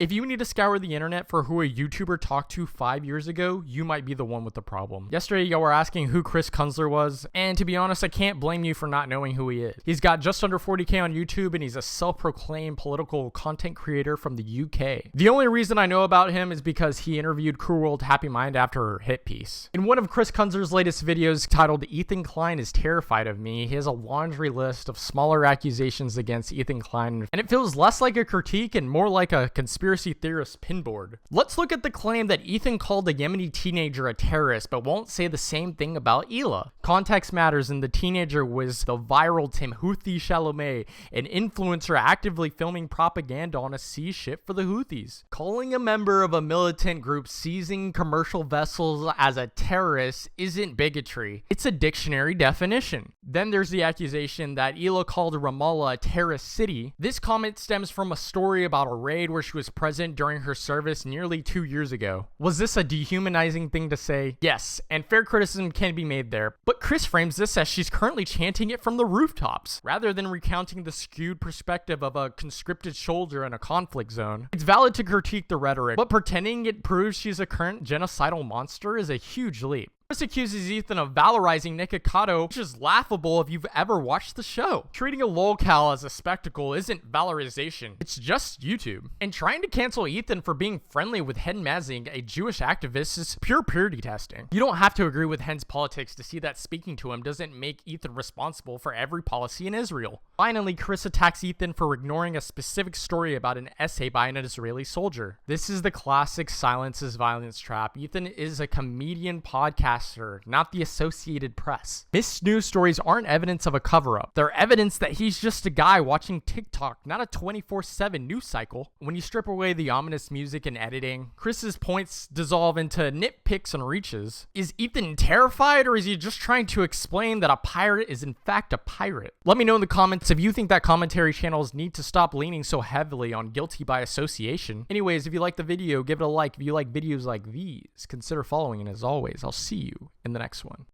If you need to scour the internet for who a YouTuber talked to 5 years ago, you might be the one with the problem. Yesterday, y'all were asking who Chris Kunzler was, and to be honest, I can't blame you for not knowing who he is. He's got just under 40k on YouTube, and he's a self-proclaimed political content creator from the UK. The only reason I know about him is because he interviewed Cruel World Happy Mind after her hit piece. In one of Chris Kunzler's latest videos titled Ethan Klein is Terrified of Me, he has a laundry list of smaller accusations against Ethan Klein, and it feels less like a critique and more like a conspiracy theorist pinboard. Let's look at the claim that Ethan called a Yemeni teenager a terrorist, but won't say the same thing about Ela. Context matters, and the teenager was the viral Houthi Chalamet, an influencer actively filming propaganda on a sea ship for the Houthis. Calling a member of a militant group seizing commercial vessels as a terrorist isn't bigotry. It's a dictionary definition. Then there's the accusation that Ela called Ramallah a terrorist city. This comment stems from a story about a raid where she was present during her service nearly 2 years ago. Was this a dehumanizing thing to say? Yes, and fair criticism can be made there, but Chris frames this as she's currently chanting it from the rooftops, rather than recounting the skewed perspective of a conscripted soldier in a conflict zone. It's valid to critique the rhetoric, but pretending it proves she's a current genocidal monster is a huge leap. Chris accuses Ethan of valorizing Nikocado, which is laughable if you've ever watched the show. Treating a lolcow as a spectacle isn't valorization, it's just YouTube. And trying to cancel Ethan for being friendly with Hen Mazing, a Jewish activist, is pure purity testing. You don't have to agree with Hen's politics to see that speaking to him doesn't make Ethan responsible for every policy in Israel. Finally, Chris attacks Ethan for ignoring a specific story about an essay by an Israeli soldier. This is the classic silence is violence trap. Ethan is a comedian podcaster, not the Associated Press. His news stories aren't evidence of a cover-up. They're evidence that he's just a guy watching TikTok, not a 24/7 news cycle. When you strip away the ominous music and editing, Chris's points dissolve into nitpicks and reaches. Is Ethan terrified, or is he just trying to explain that a pirate is in fact a pirate? Let me know in the comments if you think that commentary channels need to stop leaning so heavily on guilty by association. Anyways, if you like the video, give it a like. If you like videos like these, consider following, and as always, I'll see you in the next one.